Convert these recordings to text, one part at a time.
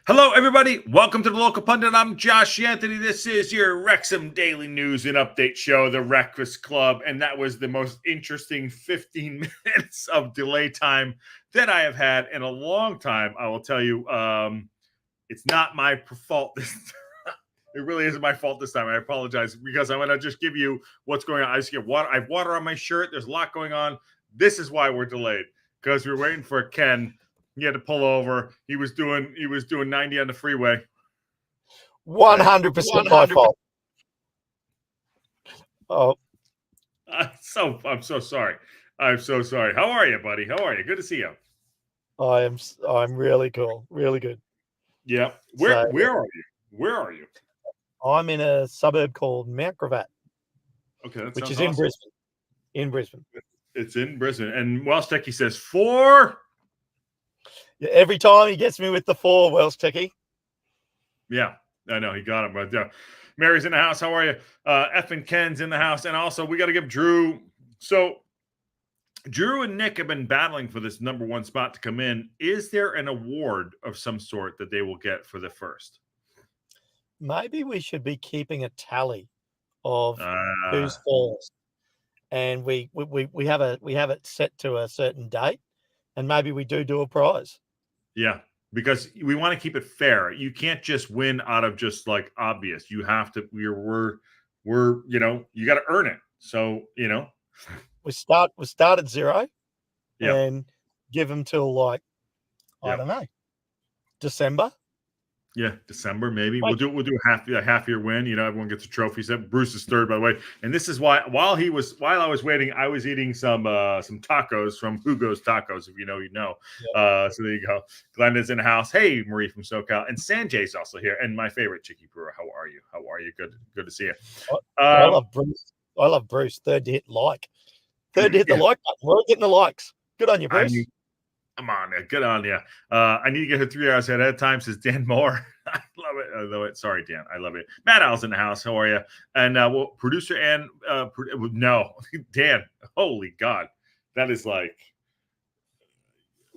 Hello, everybody. Welcome to the Local Pundit. I'm Josh Anthony. This is your Wrexham Daily News and Update Show, the Breakfast Club. And that was the most interesting 15 minutes of delay time that I have had in a long time. I will tell you, it's not my fault. It really isn't my fault this time. I apologize because I'm going to just give you what's going on. I just get water. I have water on my shirt. There's a lot going on. This is why we're delayed, because we're waiting for Ken. He had to pull over. He was doing 90 on the freeway. 100% my fault. Oh, I'm so sorry. I'm so sorry. How are you, buddy? How are you? Good to see you. I'm really cool. Really good. Yeah. Where are you? Where are you? I'm in a suburb called Mount Gravatt. Okay, which is awesome. In Brisbane. It's in Brisbane. And Welsh Techie says 4. Yeah, every time he gets me with the 4, Welsh Techie. Yeah, I know he got him. But Mary's in the house. How are you? F and Ken's in the house. And also, we got to give Drew. So, Drew and Nick have been battling for this number 1 spot to come in. Is there an award of some sort that they will get for the first? Maybe we should be keeping a tally of who's first, and we have it set to a certain date, and maybe we do a prize. Yeah, because we want to keep it fair. You can't just win out of just like obvious. You have to. We're you got to earn it. So we start at 0, and give them till I don't know, December. Yeah, December maybe. We'll do a half year win. Everyone gets a trophy set. Bruce is third, by the way. And this is why while I was waiting, I was eating some tacos from Hugo's Tacos. If you know. Yeah. So there you go. Glenda's in the house. Hey, Marie from SoCal, and Sanjay's also here. And my favorite, Chicky Brewer. How are you? Good to see you. I love Bruce. I love Bruce. Third to hit like. Third to hit the like button. We're getting the likes. Good on you, Bruce. Come on, good on you. I need to get her 3 hours ahead of time, says Dan Moore. I love it. Sorry, Dan. I love it. Matt Al's in the house. How are you? And producer and no, Dan. Holy God, that is like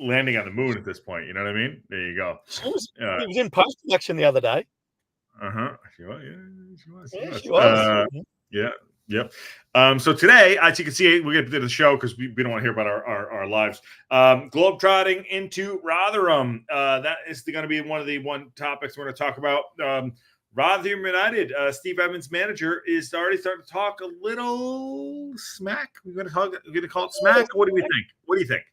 landing on the moon at this point. You know what I mean? There you go. He was in post-production the other day. She was. She was. Yeah. Yep. So today, as you can see, we get to the show because we don't want to hear about our lives. Globetrotting into Rotherham. That is going to be one of the topics we're going to talk about. Rotherham United. Steve Evans' manager is already starting to talk a little smack. We're going to call it smack. What do we think? What do you think?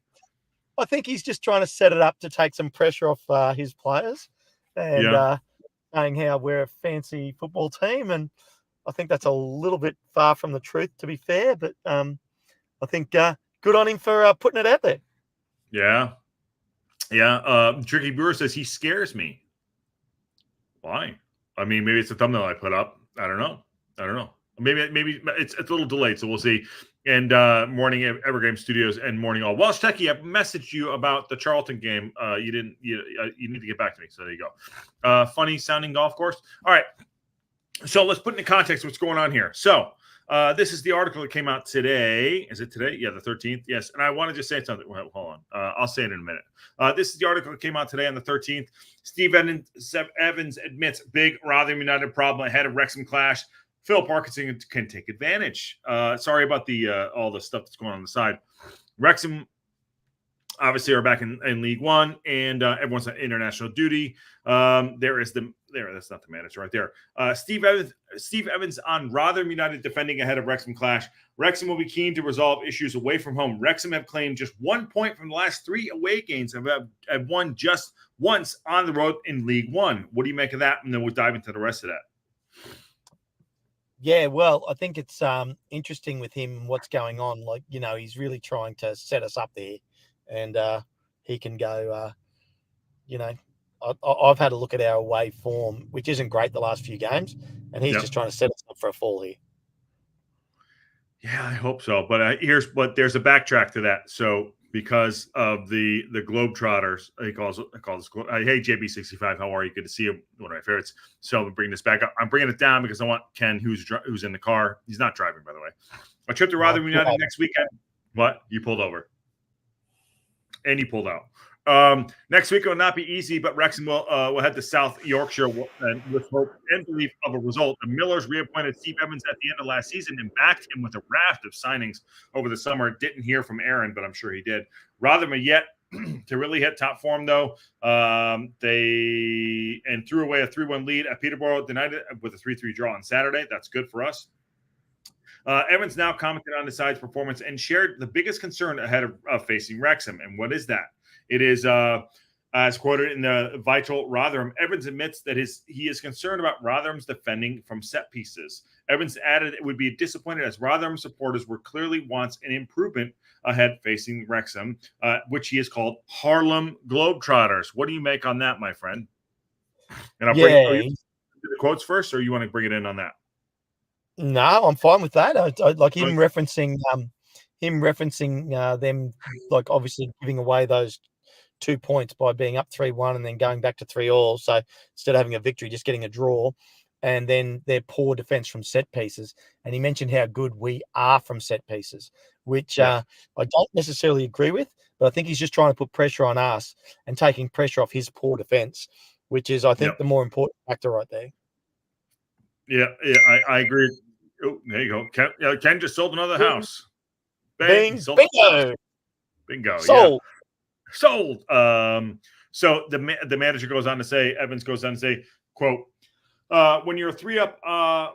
I think he's just trying to set it up to take some pressure off his players and saying how we're a fancy football team, and I think that's a little bit far from the truth, to be fair, but I think good on him for putting it out there. Yeah. Tricky Brewer says he scares me. Why? I mean, maybe it's a thumbnail I put up. I don't know. Maybe it's a little delayed, so we'll see. And morning Evergame Studios and morning all. Welsh Techie, I've messaged you about the Charlton game. You didn't. You need to get back to me. So there you go. Funny sounding golf course. All right. So let's put into context what's going on here. So this is the article that came out today. Is it today? Yeah, the 13th. Yes. And I want to just say something. Well, hold on. I'll say it in a minute. This is the article that came out today on the 13th. Steve Evans admits big Rotherham United problem ahead of Wrexham clash. Phil Parkinson can take advantage. Sorry about the all the stuff that's going on the side. Wrexham obviously are back in League One, and everyone's on international duty. That's not the manager right there. Steve Evans on Rotherham United defending ahead of Wrexham clash. Wrexham will be keen to resolve issues away from home. Wrexham have claimed just 1 point from the last 3 away games and have won just once on the road in League One. What do you make of that? And then we'll dive into the rest of that. Yeah, well, I think it's interesting with him what's going on. Like, he's really trying to set us up there, and he can go, I've had a look at our away form, which isn't great the last few games, and he's just trying to set us up for a fall here. Yeah, I hope so. But there's a backtrack to that. So because of the Globetrotters, he calls hey, JB65, how are you? Good to see you. One of my favorites. So I'm bringing this back up. I'm bringing it down because I want Ken, who's in the car. He's not driving, by the way. A trip to Rotherham United next weekend. What? You pulled over. And you pulled out. Next week will not be easy, but Wrexham will head to South Yorkshire and with hope and belief of a result. The Millers reappointed Steve Evans at the end of last season and backed him with a raft of signings over the summer. Didn't hear from Aaron, but I'm sure he did. Rotherham yet to really hit top form, though. They threw away a 3-1 lead at Peterborough United with a 3-3 draw on Saturday. That's good for us. Evans now commented on the side's performance and shared the biggest concern ahead of facing Wrexham. And what is that? It is, as quoted in the Vital Rotherham, Evans admits that he is concerned about Rotherham's defending from set pieces. Evans added it would be disappointed as Rotherham supporters were clearly wants an improvement ahead facing Wrexham, which he has called Harlem Globetrotters. What do you make on that, my friend? And I'll bring the quotes first, or you want to bring it in on that? No, I'm fine with that. I like him referencing them, like obviously giving away those 2 points by being up 3-1 and then going back to 3-3. So instead of having a victory, just getting a draw, and then their poor defense from set pieces. And he mentioned how good we are from set pieces, which I don't necessarily agree with, but I think he's just trying to put pressure on us and taking pressure off his poor defense, which is, I think, the more important factor right there. Yeah, I agree. Oh, there you go. Ken just sold another house. Bing, bingo. Bingo. Sold. Yeah. Sold. So the manager goes on to say, Evans goes on to say, quote, when you're 3 up,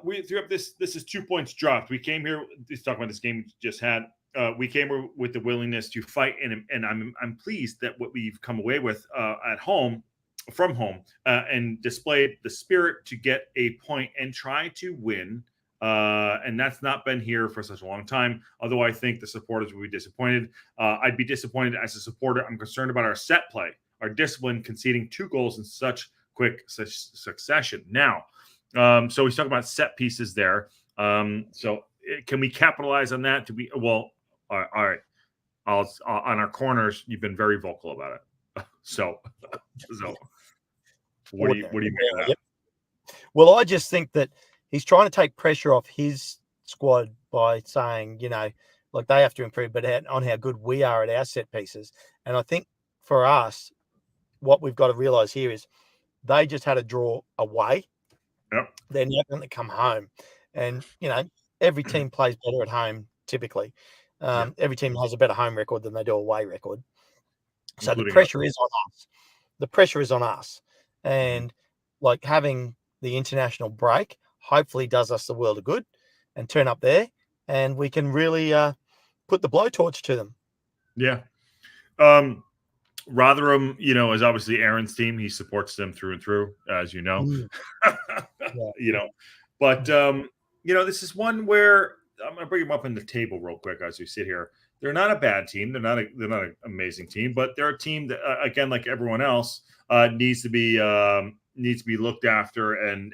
we 3 up, this is 2 points dropped. We came here, he's talking about this game we just had. We came here with the willingness to fight, and I'm pleased that what we've come away with from home, and displayed the spirit to get a point and try to win. And that's not been here for such a long time. Although I think the supporters will be disappointed. I'd be disappointed as a supporter. I'm concerned about our set play, our discipline, conceding 2 goals in such quick succession. Now, so he's talking about set pieces there. So can we capitalize on that? All right. On our corners, you've been very vocal about it. So what do you make of that? Yep. Well, I just think that he's trying to take pressure off his squad by saying, like they have to improve, but on how good we are at our set pieces. And I think for us, what we've got to realize here is they just had a draw away. Yep. They're not going to come home. And, every team plays better at home, typically. Every team has a better home record than they do away record. So the pressure is on us. The pressure is on us. And like having the international break hopefully does us the world of good and turn up there and we can really put the blowtorch to them. Yeah. Rotherham, is obviously Aaron's team. He supports them through and through, as you know. But this is one where I'm going to bring them up in the table real quick as we sit here. They're not a bad team. They're not an amazing team, but they're a team that, again, like everyone else, needs to be looked after. And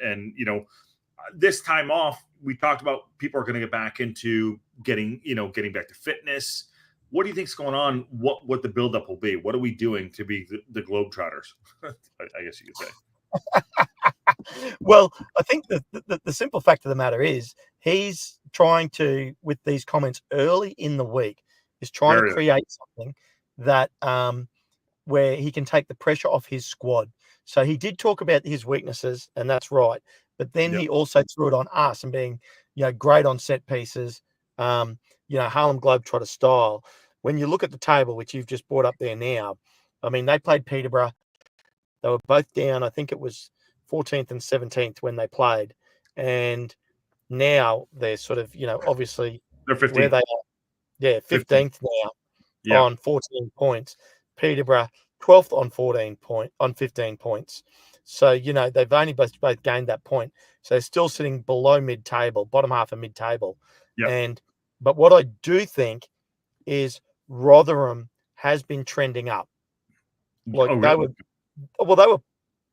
this time off, we talked about people are going to get back into getting back to fitness. What do you think's going on? What the buildup will be? What are we doing to be the Globetrotters? I guess you could say. Well, I think the simple fact of the matter is he's trying to, with these comments early in the week, is trying to create something that where he can take the pressure off his squad. So he did talk about his weaknesses, and that's right. But then he also threw it on us and being, great on set pieces, Harlem Globetrotter style. When you look at the table, which you've just brought up there now, I mean, they played Peterborough. They were both down. I think it was 14th and 17th when they played. And now they're sort of, obviously they're 15th. Where they are. Yeah, 15th now on 14 points. Peterborough 12th on 15 points. So, they've only both gained that point. So they're still sitting below mid-table, bottom half of mid-table. Yep. But what I do think is Rotherham has been trending up. Like they were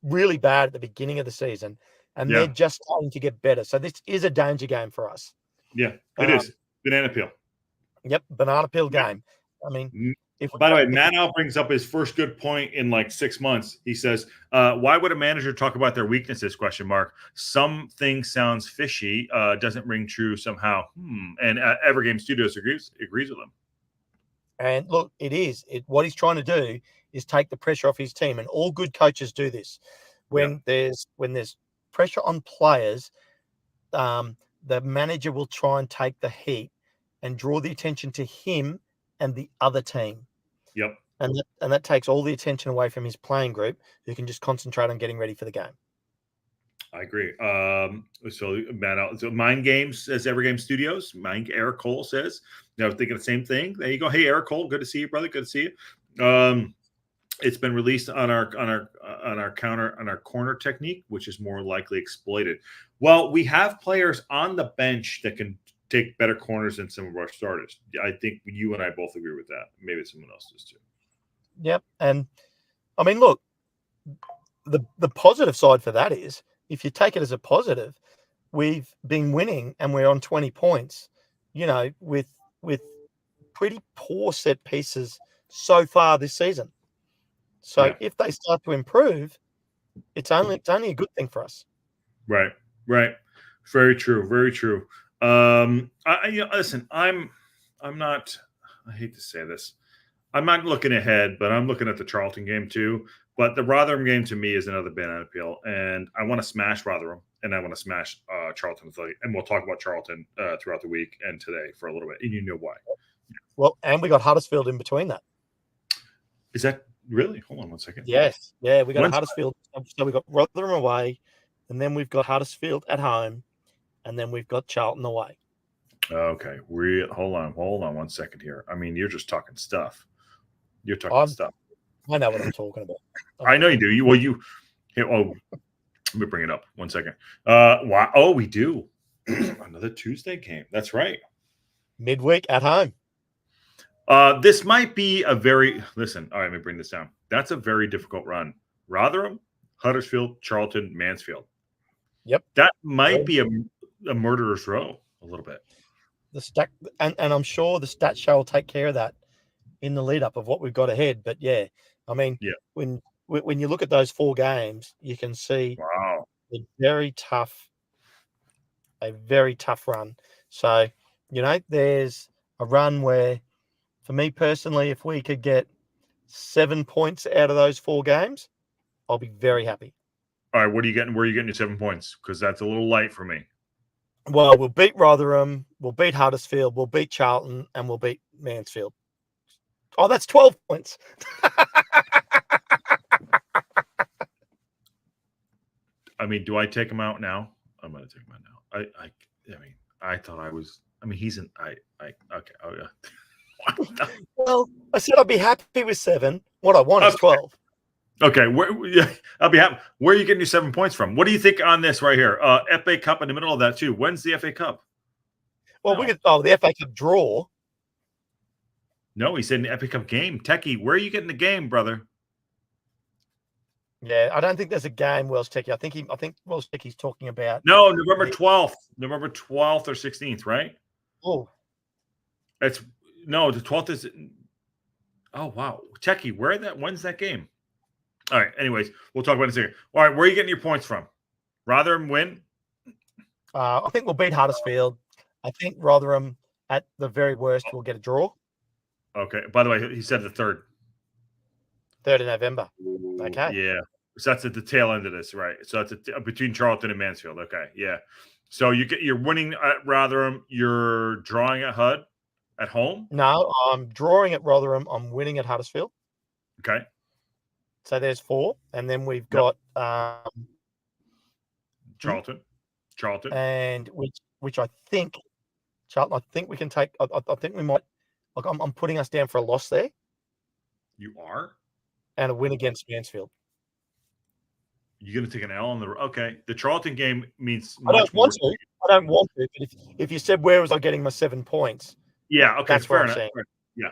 really bad at the beginning of the season, and they're just starting to get better. So this is a danger game for us. Yeah, it is. Banana peel. Yep, banana peel game. I mean, by the way, Manow brings up his first good point in like 6 months. He says, why would a manager talk about their weaknesses? ? Something sounds fishy. Doesn't ring true somehow. And Evergame Studios agrees with him. And look, it is. What he's trying to do is take the pressure off his team, and all good coaches do this. When there's pressure on players, the manager will try and take the heat and draw the attention to him and the other team. Yep. And that takes all the attention away from his playing group, who can just concentrate on getting ready for the game. I agree. So Mind Games says Evergame Studios. Eric Cole says, I was thinking the same thing. There you go. Hey, Eric Cole, good to see you, brother. Good to see you. It's been released on our corner technique, which is more likely exploited. Well, we have players on the bench that can take better corners than some of our starters. I think you and I both agree with that. Maybe someone else does too. Yep. And I mean, look, the positive side for that is, if you take it as a positive, we've been winning and we're on 20 points, with pretty poor set pieces so far this season. So if they start to improve, it's only a good thing for us. Right. Very true. Very true. Listen, I'm not, I hate to say this, I'm not looking ahead, but I'm looking at the Charlton game too. But the Rotherham game to me is another banana peel, and I want to smash Rotherham, and I want to smash Charlton. And we'll talk about Charlton throughout the week and today for a little bit, and you know why. Well, and we got Huddersfield in between that. Is that really? Hold on one second. Yes. Yeah, we got Huddersfield. So we got Rotherham away, and then we've got Huddersfield at home, and then we've got Charlton away. Okay. Hold on 1 second here. I mean, you're just talking stuff. You're talking stuff. I know what I'm talking about. I know you do. Let me bring it up 1 second. Wow. Oh, we do. Another Tuesday game. That's right. Midweek at home. This might be all right, let me bring this down. That's a very difficult run. Rotherham, Huddersfield, Charlton, Mansfield. Yep. That might be a murderer's row a little bit. The stack, and I'm sure the stat show will take care of that in the lead up of what we've got ahead. But I mean, when you look at those 4 games, you can see a very tough run. So, there's a run where, for me personally, if we could get 7 points out of those 4 games, I'll be very happy. All right, what are you getting? Where are you getting your 7 points? Because that's a little light for me. Well, we'll beat Rotherham, we'll beat Huddersfield, we'll beat Charlton, and we'll beat Mansfield. Oh, that's 12 points. I mean, do I take him out now? I'm going to take him out now. I mean, I thought I was. I mean, he's an. Okay. Oh yeah. Well, I said I'd be happy with 7. What I want is 12. Okay, I'll be happy. Where are you getting your 7 points from? What do you think on this right here? FA Cup in the middle of that too. When's the FA Cup? Well, the FA Cup draw. No, he said an FA Cup game. Techie, where are you getting the game, brother? Yeah, I don't think there's a game, Welsh Techie. I think Welsh Techie's talking about. No, November 12th or 16th, right? Oh, the 12th is. Oh wow, Techie, when's that game? All right. Anyways, we'll talk about it in a second. All right, where are you getting your points from? Rotherham win? I think we'll beat Huddersfield. I think Rotherham, at the very worst, will get a draw. Okay. By the way, he said the 3rd. 3rd of November. Okay. Yeah. So that's at the tail end of this, right? So that's between Charlton and Mansfield. Okay. Yeah. So you're winning at Rotherham. You're drawing at HUD at home? No, I'm drawing at Rotherham. I'm winning at Huddersfield. Okay. So there's 4, and then we've got Charlton, and which I think Charlton. I think we can take. I think we might. Like I'm putting us down for a loss there. You are, and a win against Mansfield. You're going to take an L on the. Okay, the Charlton game means. I don't want to. But if you said where was I getting my 7 points? Yeah. Okay. That's fair what I'm enough. saying. Yeah.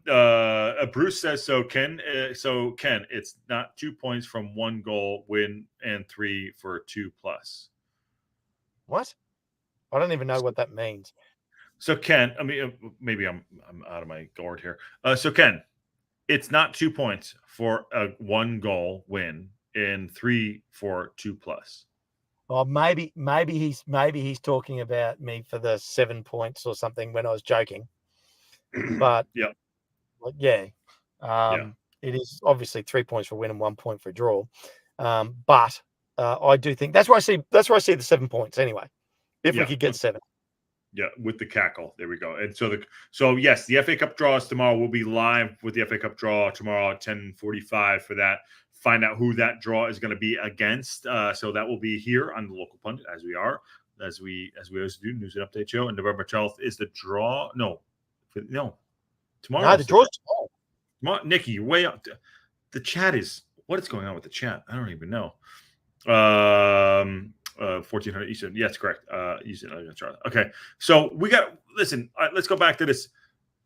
Yep. Bruce says so. Ken, it's not 2 points from 1 goal win and 3 for 2+. What? I don't even know what that means. So Ken, I mean, maybe I'm out of my gourd here. So Ken, it's not 2 points for a 1 goal win and 3 for 2+. Well, maybe he's talking about me for the 7 points or something when I was joking. But yeah. It is obviously 3 points for a win and 1 point for a draw. But I do think that's where I see the 7 points anyway. If we could get 7. Yeah, with the cackle. There we go. And so yes, the FA Cup draw is tomorrow. We'll be live with the FA Cup draw tomorrow at 10:45 for that. Find out who that draw is going to be against. So that will be here on the local pundit as we always do, news and update show. And November 12th is the draw. No. Tomorrow. No, the draw's tomorrow. Nikki, you're way up. The chat is what is going on with the chat? I don't even know. 1400 Eastern. Yes, correct. Eastern. Okay. So we got listen. Let's go back to this.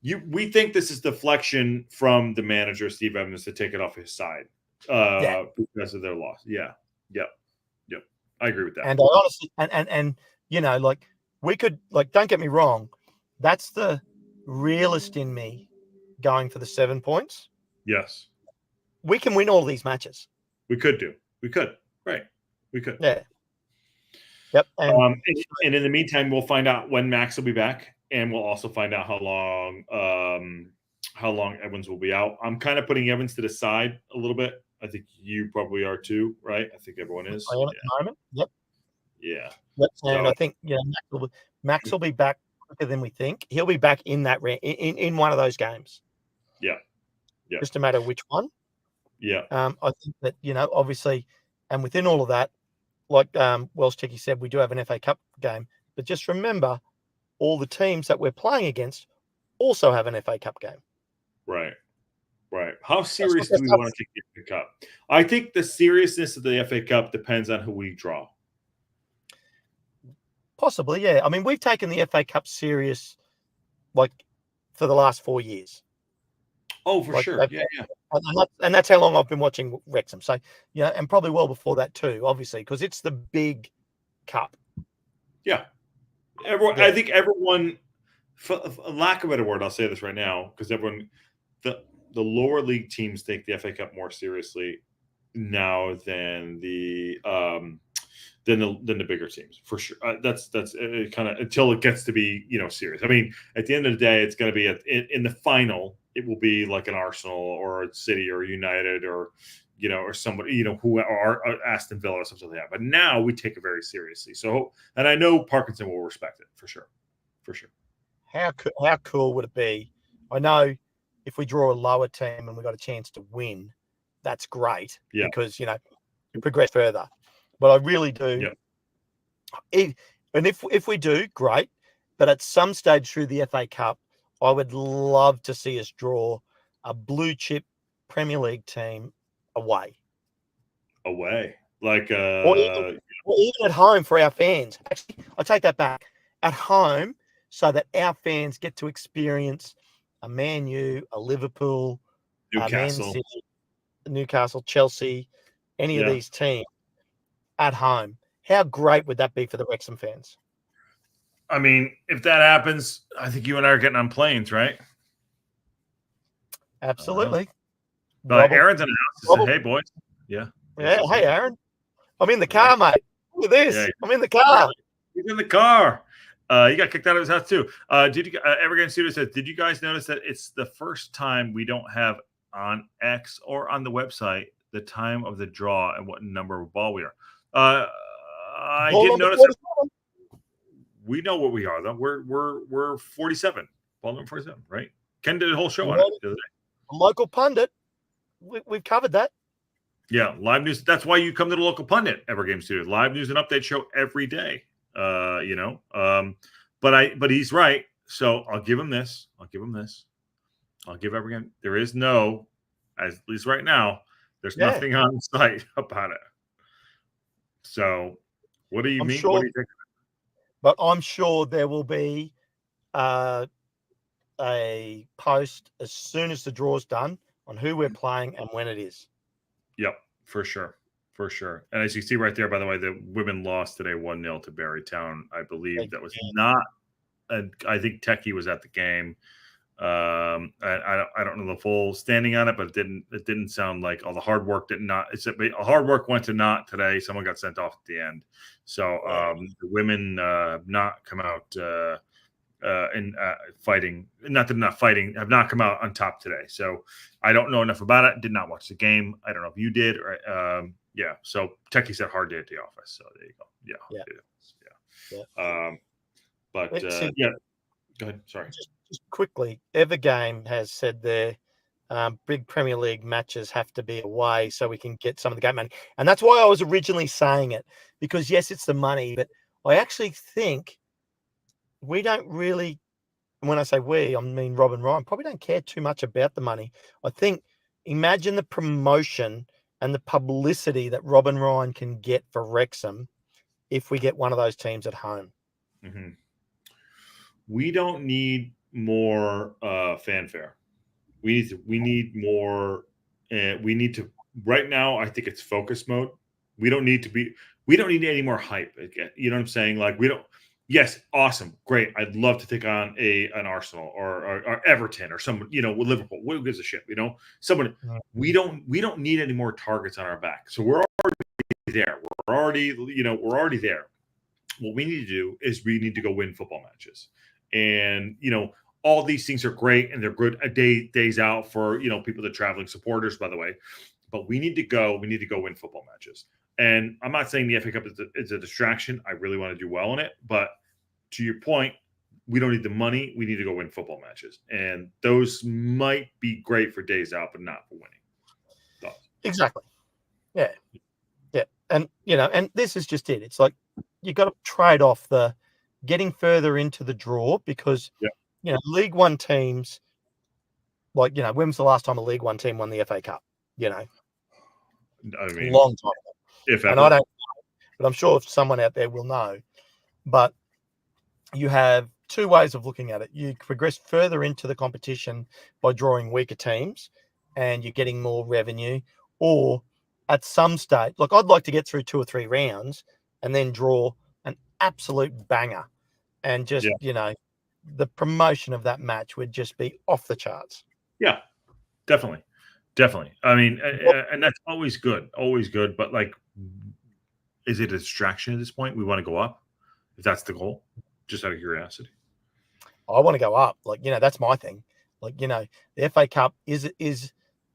We think this is deflection from the manager Steve Evans to take it off his side because of their loss. Yeah. Yep. I agree with that. And I honestly, and like we could don't get me wrong, that's the realist in me going for the 7 points. Yes. We can win all these matches. We could. Right. We could. Yeah. Yep. And in the meantime, we'll find out when Max will be back, and we'll also find out how long Evans will be out. I'm kind of putting Evans to the side a little bit. I think you probably are too, right? I think everyone is. I am at the moment. Yep. Yeah. Yep. And I think Max will be back quicker than we think. He'll be back in that in one of those games. Yeah. Just a matter of which one. Yeah. I think that obviously, and within all of that, like Welsh Chicky said, we do have an FA Cup game. But just remember, all the teams that we're playing against also have an FA Cup game. Right. How serious do we want to take the FA Cup? I think the seriousness of the FA Cup depends on who we draw. Possibly, yeah. I mean, we've taken the FA Cup serious, like, for the last 4 years. Oh, for sure. Yeah. And that's how long I've been watching Wrexham. So, and probably well before that too, obviously, because it's the big cup. Yeah. I think everyone, for lack of a better word, I'll say this right now, because everyone, the lower league teams take the FA Cup more seriously now than the bigger teams, for sure. That's kind of until it gets to be serious. I mean, at the end of the day, it's going to be in the final. It will be like an Arsenal or a City or United or or somebody who are Aston Villa or something like that. But now we take it very seriously. So, and I know Parkinson will respect it for sure. How cool would it be? I know if we draw a lower team and we got a chance to win, that's great because we progress further. But I really do. And if we do, great. But at some stage through the FA Cup, I would love to see us draw a blue chip Premier League team away. Like or even at home for our fans. Actually, I take that back. At home, so that our fans get to experience a Man U, a Liverpool, Newcastle, Man City, Newcastle, Chelsea, any of these teams at home. How great would that be for the Wrexham fans? I mean, if that happens, I think you and I are getting on planes, right? Absolutely. But Aaron's in the house. Hey, boys. Yeah. Hey, Aaron. I'm in the car, mate. Look at this. Yeah. I'm in the car. He's in the car. He got kicked out of his house too. Did you? Evergreen Studio says, did you guys notice that it's the first time we don't have on X or on the website the time of the draw and what number of ball we are? I did notice. We know what we are though. We're 47. Ball number 47, right? Ken did a whole show on it the other day. Local pundit. We've covered that. Yeah, live news. That's why you come to the local pundit, Evergame Studios. Live news and update show every day. But he's right. So I'll give him this. I'll give Evergame. There is no, at least right now, there's nothing on site about it. So what do you mean? What do you think? But I'm sure there will be a post as soon as the draw's done on who we're playing and when it is. Yep, for sure. And as you see right there, by the way, the women lost today 1-0 to Barrytown. I believe that was not. I think Techie was at the game. I don't know the full standing on it, but it didn't sound like all the hard work did not. Hard work went to naught today. Someone got sent off at the end. So the women have not come out in fighting. Not that I'm not fighting, have not come out on top today. So I don't know enough about it. Did not watch the game. I don't know if you did. Or yeah. So Techie said hard day at the office. So there you go. Yeah. But yeah. Go ahead. Sorry. Just quickly, Evergame has said their big Premier League matches have to be away so we can get some of the game money. And that's why I was originally saying it, because yes, it's the money, but I actually think we don't really, and when I say we, I mean Rob and Ryan, probably don't care too much about the money. I think, imagine the promotion and the publicity that Rob and Ryan can get for Wrexham if we get one of those teams at home. Mm-hmm. We don't need more fanfare. We need more. We need to right now. I think it's focus mode. We don't need any more hype. You know what I'm saying? Like we don't. Yes, awesome, great. I'd love to take on an Arsenal or Everton or someone. With Liverpool. Who gives a shit? Someone. We don't need any more targets on our back. So we're already there. We're already there. What we need to do is we need to go win football matches. And, all these things are great and they're good days out for, people that are traveling supporters, by the way. But we need to go win football matches. And I'm not saying the FA Cup is a distraction. I really want to do well in it. But to your point, we don't need the money. We need to go win football matches. And those might be great for days out, but not for winning. Thoughts? Exactly. Yeah. Yeah. And, and this is just it. It's like you got to trade off the getting further into the draw because, League One teams, like, when was the last time a League One team won the FA Cup? I mean, long time ago. If ever. And I don't know, but I'm sure if someone out there will know. But you have two ways of looking at it. You progress further into the competition by drawing weaker teams and you're getting more revenue, or at some stage, like I'd like to get through 2 or 3 rounds and then draw an absolute banger. And just, the promotion of that match would just be off the charts. Yeah, definitely. I mean, and that's always good. But like, is it a distraction at this point? We want to go up if that's the goal, just out of curiosity. I want to go up. Like, that's my thing. Like, the FA Cup is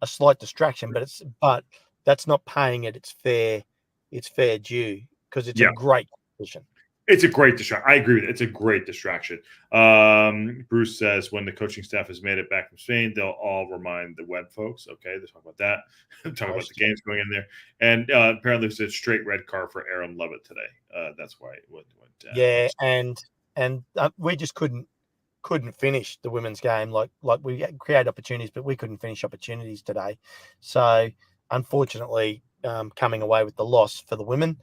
a slight distraction, but that's not paying it its fair due because it's a great competition. It's a great distraction. I agree with it. It's a great distraction. Bruce says when the coaching staff has made it back from Spain, they'll all remind the web folks. Okay, let's talk about that. Talk about the games going in there. And apparently it's a straight red card for Aaron Levitt today. That's why it went and we just couldn't finish the women's game. Like we create opportunities, but we couldn't finish opportunities today. So unfortunately, coming away with the loss for the women.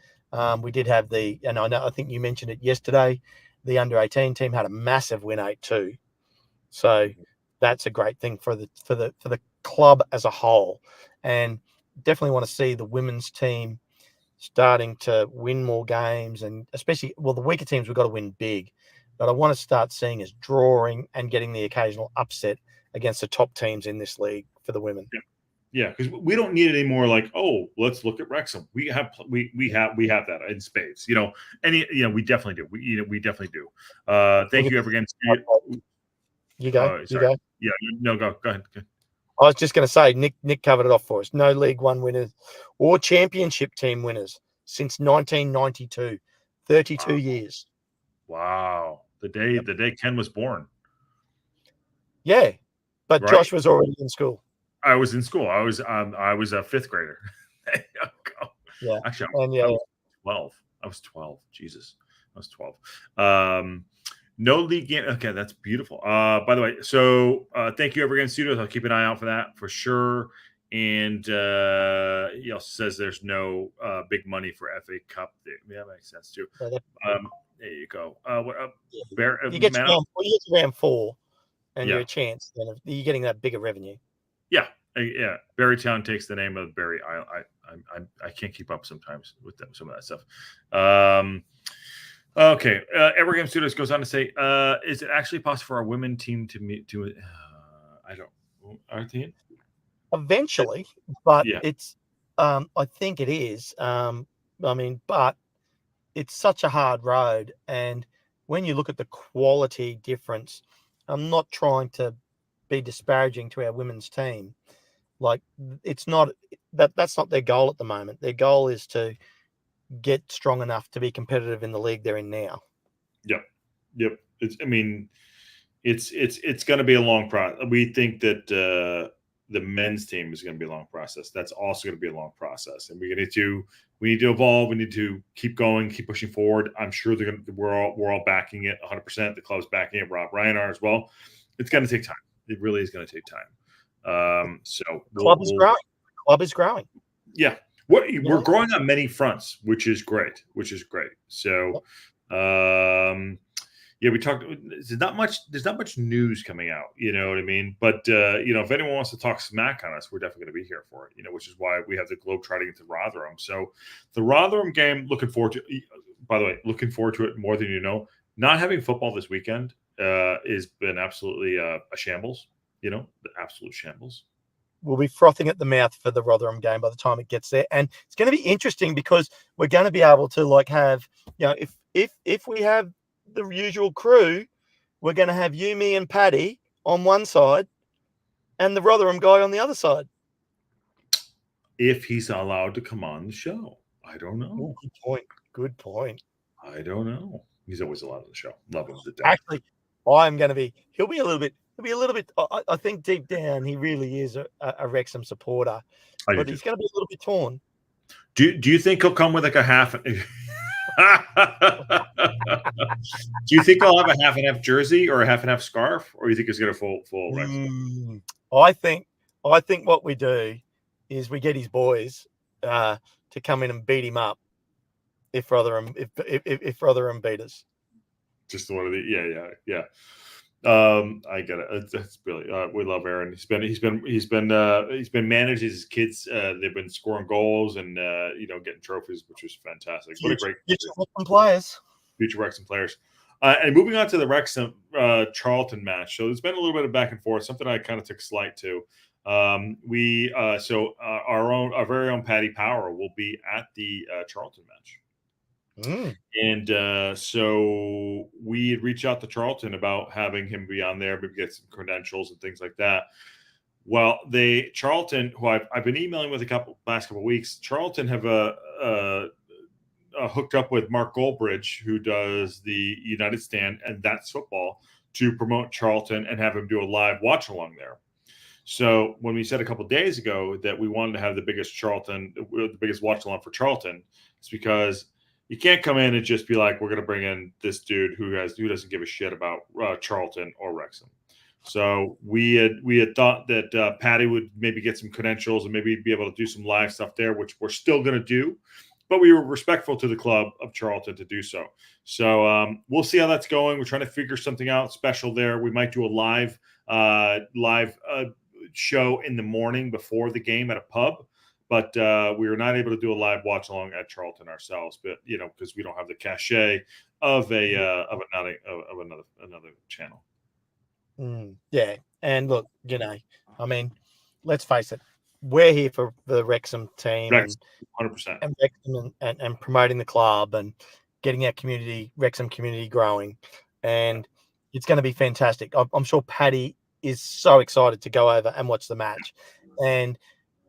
We did have and I think you mentioned it yesterday, the under-18 team had a massive win 8-2. So that's a great thing for the club as a whole. And definitely want to see the women's team starting to win more games, and especially, the weaker teams we've got to win big. But I want to start seeing us drawing and getting the occasional upset against the top teams in this league for the women. Yeah, because we don't need it anymore. Like, oh, let's look at Wrexham. We have that in spades. We definitely do. We definitely do. Thank you, Evergame. You go. You go. Yeah, no, go ahead. I was just going to say, Nick covered it off for us. No League One winners or Championship team winners since 1992. 32 years. Wow, the day Ken was born. Yeah, but right? Josh was already in school. I was in school. I was a 5th grader. There you go. Yeah. Actually, I was 12. I was 12. Jesus. I was 12. No league game. Okay, that's beautiful. By the way, so thank you, Evergame Studios. I'll keep an eye out for that for sure. And he also says there's no big money for FA Cup. Yeah, that makes sense too. There you go. You get round 4 and you're a chance. Then you're getting that bigger revenue. Yeah. Barrytown takes the name of Barry. I can't keep up sometimes with some of that stuff. Okay. Evergame Studios goes on to say, is it actually possible for our women team to meet? I don't. Aren't they in? Eventually, but it's. I think it is. But it's such a hard road, and when you look at the quality difference, I'm not trying to be disparaging to our women's team. Like, it's not that's not their goal at the moment. Their goal is to get strong enough to be competitive in the league they're in now. Yep. It's going to be a long process. We think that the men's team is going to be a long process. That's also going to be a long process, and we need to evolve. We need to keep going, keep pushing forward. I'm sure we're all backing it 100%. The club's backing it. Rob Ryan are as well. It's going to take time. It really is going to take time. So Club is growing. Club is growing. Yeah. We're growing on many fronts, which is great. So, yeah, we talked. There's not much news coming out. You know what I mean? But if anyone wants to talk smack on us, we're definitely going to be here for it. Which is why we have the Globetrotting into Rotherham. So, the Rotherham game. Looking forward to. By the way, looking forward to it more than you know. Not having football this weekend has been absolutely a shambles. The absolute shambles. We'll be frothing at the mouth for the Rotherham game by the time it gets there, and it's going to be interesting because we're going to be able to have if we have the usual crew, we're going to have you, me, and Paddy on one side, and the Rotherham guy on the other side. If he's allowed to come on the show, I don't know. Oh, good point. I don't know. He's always allowed on the show. Love him to death. Actually, I'm going to be. He'll be a little bit. I think deep down he really is a Wrexham supporter, but he's going to be a little bit torn. Do you think he'll come with like a half? Do you think he'll have a half and half jersey or a half and half scarf, or you think he's going to full Wrexham? I think what we do is we get his boys to come in and beat him up if Rotherham beat us. Just one of the yeah. I get it. That's really we love Aaron. He's been managing his kids. They've been scoring goals and getting trophies, which was fantastic. What a great future Wrexham players. And moving on to the Wrexham Charlton match. So there's been a little bit of back and forth. Something I kind of took slight to. Our very own Paddy Power will be at the Charlton match. And so we had reached out to Charlton about having him be on there, maybe get some credentials and things like that. Well, Charlton, who I've been emailing with last couple of weeks, Charlton have hooked up with Mark Goldbridge, who does the United Stand and That's Football, to promote Charlton and have him do a live watch along there. So when we said a couple of days ago that we wanted to have the biggest watch along for Charlton, it's because you can't come in and just be like, we're going to bring in this dude who doesn't give a shit about Charlton or Wrexham. So we had thought that Paddy would maybe get some credentials and maybe be able to do some live stuff there, which we're still going to do. But we were respectful to the club of Charlton to do so. So we'll see how that's going. We're trying to figure something out special there. We might do a live show in the morning before the game at a pub. But we were not able to do a live watch along at Charlton ourselves, but because we don't have the cachet of another channel. Yeah, and look, I mean, let's face it, we're here for the Wrexham team, 100%, and Wrexham and promoting the club and getting our Wrexham community growing, and it's going to be fantastic. I'm sure Paddy is so excited to go over and watch the match, and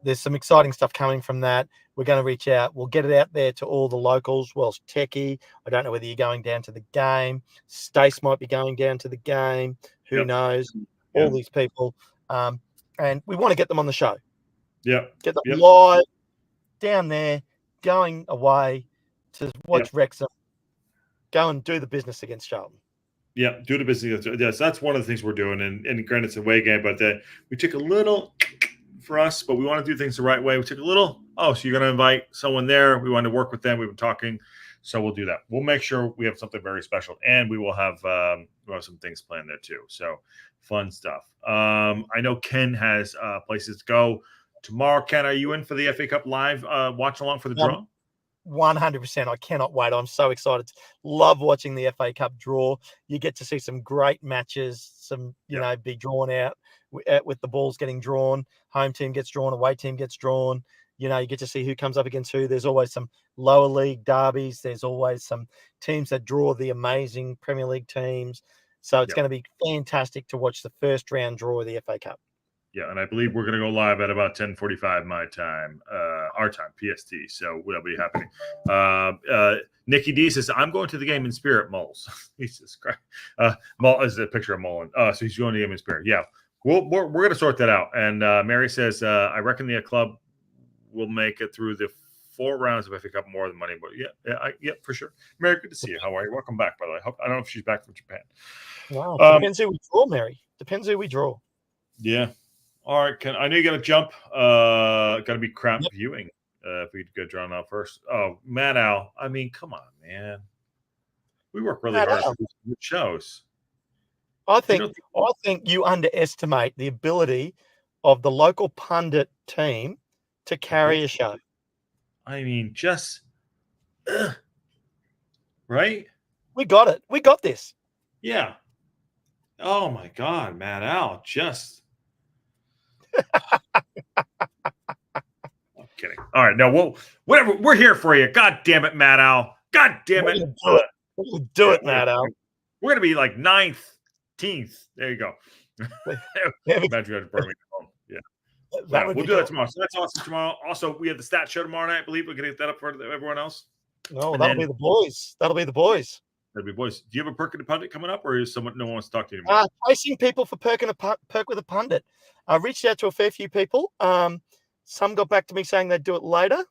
there's some exciting stuff coming from that. We're going to reach out. We'll get it out there to all the locals. Welsh Techie, I don't know whether you're going down to the game. Stace might be going down to the game. Who knows? All these people. And we want to get them on the show. Yeah. Get them live down there, going away to watch Wrexham. Go and do the business against Charlton. Yeah, do the business. Yes, that's one of the things we're doing. And granted, it's a away game, but we took a little for us, but we want to do things the right way. We took a little, so you're going to invite someone there. We want to work with them. We've been talking, so we'll do that. We'll make sure we have something very special, and we will have some things planned there too. So fun stuff. I know Ken has places to go tomorrow. Ken, are you in for the FA Cup live watch along for the draw? 100%. I cannot wait. I'm so excited. Love watching the FA Cup draw. You get to see some great matches, be drawn out with the balls getting drawn. Home team gets drawn, away team gets drawn. You know, you get to see who comes up against who. There's always some lower league derbies. There's always some teams that draw the amazing Premier League teams. So it's going to be fantastic to watch the first round draw of the FA Cup. Yeah, and I believe we're going to go live at about 10:45 my time, our time, PST. So that'll be happening. Nikki D says, I'm going to the game in spirit, Moles. Jesus Christ. Mole is a picture of Mullen. So he's going to the game in spirit. Yeah, we're going to sort that out. And Mary says, I reckon the club will make it through the 4 rounds if I pick up more than money. But yeah, for sure. Mary, good to see you. How are you? Welcome back, by the way. I don't know if she's back from Japan. Wow, depends who we draw, Mary. Depends who we draw. Yeah. All right, I know you got to jump. Got to be crap viewing if we get drawn out first. Oh, Matt Al. I mean, come on, man. We work really hard for these shows. I think you underestimate the ability of the local pundit team to carry a show. I mean, just right? We got it. We got this. Yeah. Oh my God, Matt Al, just. I'm kidding. All right, no, whatever. We're here for you. God damn it, Matt Al. God damn it. We'll do it, Matt Al. We're gonna be like 9th, 10th. There you go. Yeah. We'll do that tomorrow. So that's awesome tomorrow. Also, we have the stat show tomorrow night. I believe we're gonna get that up for everyone else. No, that'll be the boys. That'll be the boys. That'll be boys. Do you have a perk with a pundit coming up, or is no one wants to talk to you anymore? Chasing people for perk with a pundit. I reached out to a fair few people. Some got back to me saying they'd do it later,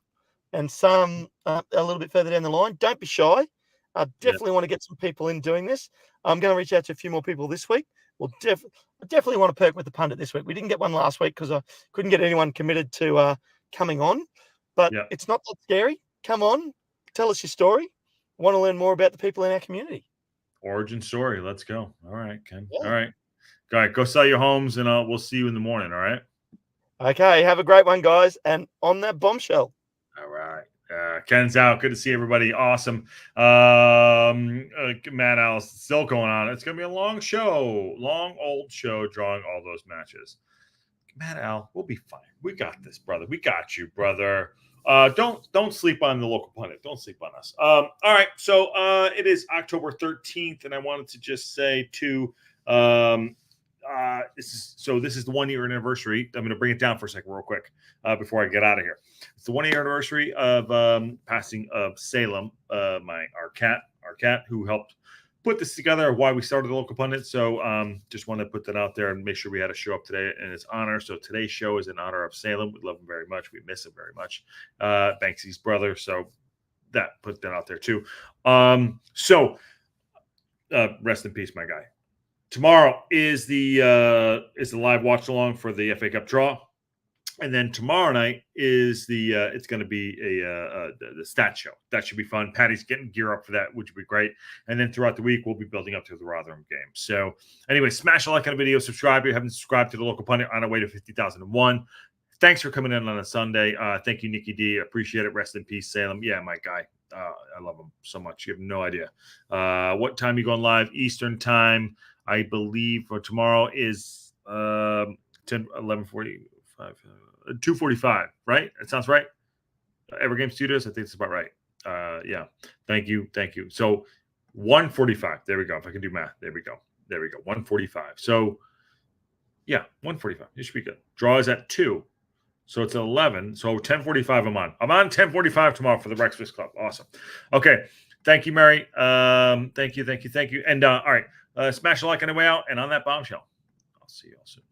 and some a little bit further down the line. Don't be shy. I definitely want to get some people in doing this. I'm going to reach out to a few more people this week. I definitely want to perk with the pundit this week. We didn't get one last week because I couldn't get anyone committed to coming on. But it's not that scary. Come on, tell us your story. I want to learn more about the people in our community. Origin story. Let's go. All right, Ken. Yeah. All right. Go sell your homes, and we'll see you in the morning. All right. Okay. Have a great one, guys. And on that bombshell. All right. Ken's out. Good to see everybody. Awesome. Matt Al's still going on. It's going to be a long old show drawing all those matches. Matt Al, we'll be fine. We got this, brother. We got you, brother. Don't sleep on the local pundit. Don't sleep on us. All right. So it is October 13th, and I wanted to just say to this is the 1 year anniversary. I'm going to bring it down for a second real quick before I get out of here. It's the 1 year anniversary of passing of Salem, our cat who helped put this together, why we started the local pundit. So just want to put that out there and make sure we had a show up today in his honor. So today's show is in honor of Salem. We love him very much. We miss him very much. Banksy's brother. So put that out there too. Rest in peace, my guy. Tomorrow is the live watch along for the FA Cup draw, and then tomorrow night is it's going to be the stat show. That should be fun. Patty's getting gear up for that, which would be great. And then throughout the week, we'll be building up to the Rotherham game. So anyway, smash a like on the video, subscribe if you haven't subscribed to the local pundit on our way to 50,001. Thanks for coming in on a Sunday. Thank you, Nikki D. Appreciate it. Rest in peace, Salem. Yeah, my guy. I love him so much. You have no idea. What time you going live? Eastern time. I believe for tomorrow is 11:45, 2:45, right? It sounds right. Evergame Studios, I think it's about right. Yeah. Thank you. So 1:45. There we go. If I can do math. There we go. 1:45. So yeah, 1:45. It should be good. Draw is at 2. So it's 11. So 10:45 I'm on. I'm on 10:45 tomorrow for the WREXfast Club. Awesome. Okay. Thank you, Mary. Thank you. And all right. Smash a like on the way out. And on that bombshell, I'll see you all soon.